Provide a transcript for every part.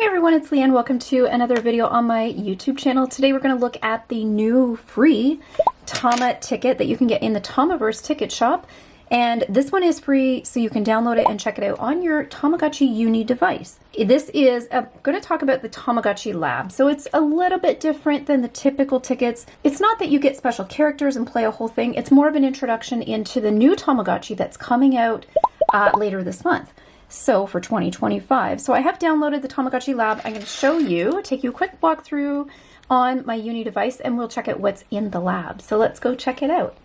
everyone, it's Leanne. Welcome to another video on my YouTube channel. Today we're going to look at the new free Tama ticket that you can get in the Tamaverse ticket shop. And this one is free, so you can download it and check it out on your Tamagotchi Uni device. This is going to talk about the Tamagotchi Lab. So it's a little bit different than the typical tickets. It's not that you get special characters and play a whole thing. It's more of an introduction into the new Tamagotchi that's coming out later this month. So for 2025. So I have downloaded the Tamagotchi Lab. I'm going to show you, take you a quick walkthrough on my Uni device, and we'll check out what's in the lab. So let's go check it out.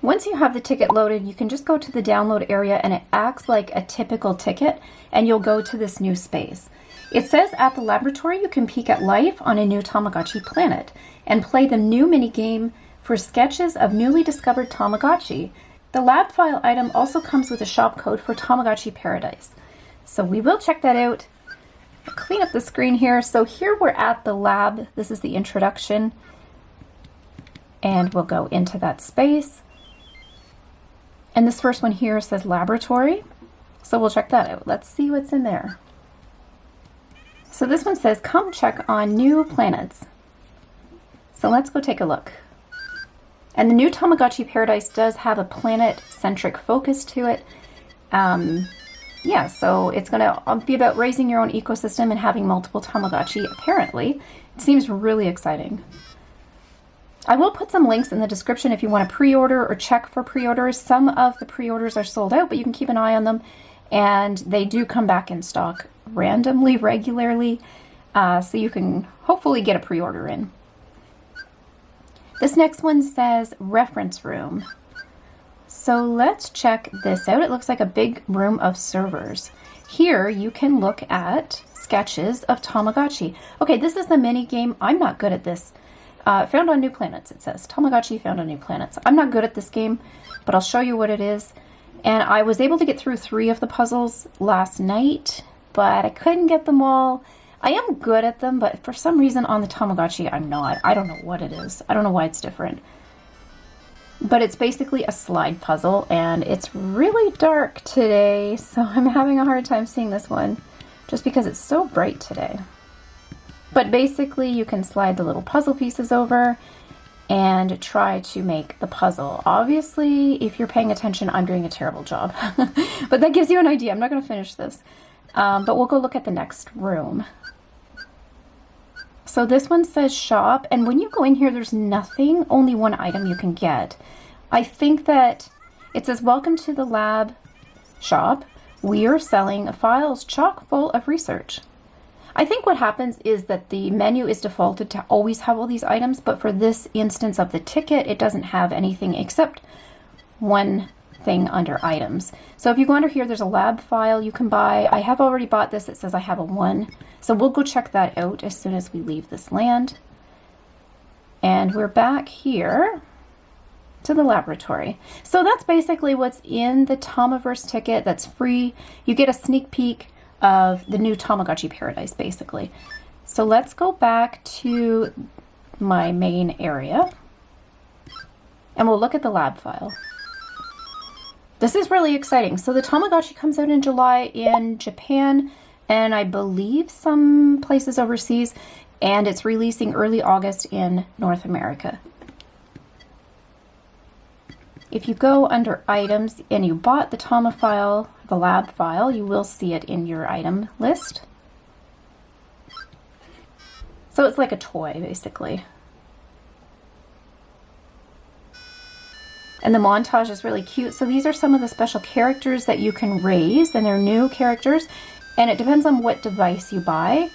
Once you have the ticket loaded, you can just go to the download area and it acts like a typical ticket, and you'll go to this new space. It says at the laboratory you can peek at life on a new Tamagotchi planet and play the new mini game for sketches of newly discovered Tamagotchi. The lab file item also comes with a shop code for Tamagotchi Paradise. So we will check that out. I'll clean up the screen here. So here we're at the lab. This is the introduction. And we'll go into that space. And this first one here says laboratory. So we'll check that out. Let's see what's in there. So this one says, come check on new planets. So let's go take a look. And the new Tamagotchi Paradise does have a planet-centric focus to it. Yeah, so it's going to be about raising your own ecosystem and having multiple Tamagotchi, apparently. It seems really exciting. I will put some links in the description if you want to pre-order or check for pre-orders. Some of the pre-orders are sold out, but you can keep an eye on them. And they do come back in stock randomly, regularly, so you can hopefully get a pre-order in. This next one says reference room. So let's check this out. It looks like a big room of servers. Here you can look at sketches of Tamagotchi. Okay, this is the mini game. I'm not good at this. Found on new planets, it says. Tamagotchi found on new planets. I'm not good at this game, but I'll show you what it is. And I was able to get through 3 of the puzzles last night, but I couldn't get them all. I am good at them, but for some reason on the Tamagotchi, I'm not. I don't know what it is. I don't know why it's different. But it's basically a slide puzzle, and it's really dark today, so I'm having a hard time seeing this one, just because it's so bright today. But basically, you can slide the little puzzle pieces over and try to make the puzzle. Obviously, if you're paying attention, I'm doing a terrible job. But that gives you an idea. I'm not going to finish this. But we'll go look at the next room. So this one says shop, and when you go in here, there's nothing, only one item you can get. I think that it says, welcome to the lab shop. We are selling files chock full of research. I think what happens is that the menu is defaulted to always have all these items, but for this instance of the ticket, it doesn't have anything except one thing under items. So if you go under here, there's a lab file you can buy. I have already bought this. It says I have a 1. So we'll go check that out as soon as we leave this land. And we're back here to the laboratory. So that's basically what's in the Tamaverse ticket. That's free. You get a sneak peek of the new Tamagotchi Paradise, basically. So let's go back to my main area and we'll look at the lab file. This is really exciting. So the Tamagotchi comes out in July in Japan and I believe some places overseas, and it's releasing early August in North America. If you go under items and you bought the Tama file, the lab file, you will see it in your item list. So it's like a toy, basically. And the montage is really cute. So these are some of the special characters that you can raise, and they're new characters. And it depends on what device you buy.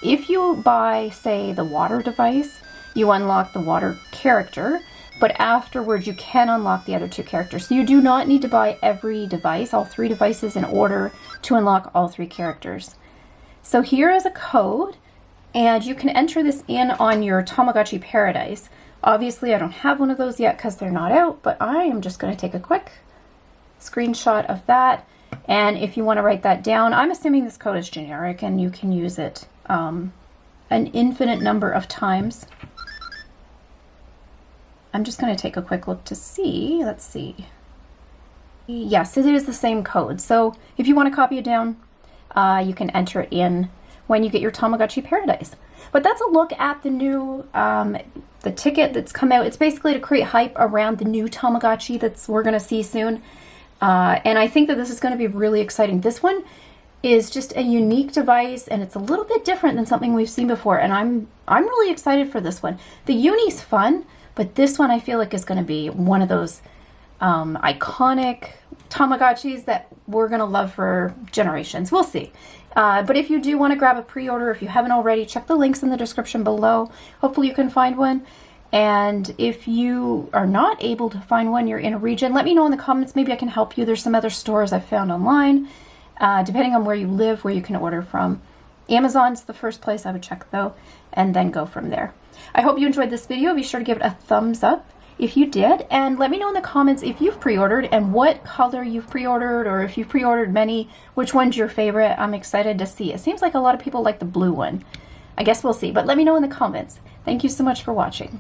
If you buy, say, the water device, you unlock the water character. But afterwards, you can unlock the other 2 characters. So you do not need to buy every device, all 3 devices, in order to unlock all 3 characters. So here is a code, and you can enter this in on your Tamagotchi Paradise. Obviously, I don't have one of those yet because they're not out, but I am just going to take a quick screenshot of that. And if you want to write that down, I'm assuming this code is generic and you can use it an infinite number of times. I'm just going to take a quick look to see. Let's see. Yes, it is the same code. So if you want to copy it down, you can enter it in when you get your Tamagotchi Paradise. But that's a look at the new the ticket that's come out. It's basically to create hype around the new Tamagotchi we're going to see soon. And I think that this is going to be really exciting. This one is just a unique device, and it's a little bit different than something we've seen before. And I'm really excited for this one. The Uni's fun, but this one I feel like is going to be one of those iconic Tamagotchis that we're going to love for generations. We'll see. But if you do want to grab a pre-order, if you haven't already, check the links in the description below. Hopefully you can find one. And if you are not able to find one, you're in a region, let me know in the comments. Maybe I can help you. There's some other stores I've found online, depending on where you live, where you can order from. Amazon's the first place I would check, though, and then go from there. I hope you enjoyed this video. Be sure to give it a thumbs up if you did, and let me know in the comments if you've pre-ordered and what color you've pre-ordered, or if you've pre-ordered many, which one's your favorite. I'm excited to see. It seems like a lot of people like the blue one. I guess we'll see, but let me know in the comments. Thank you so much for watching.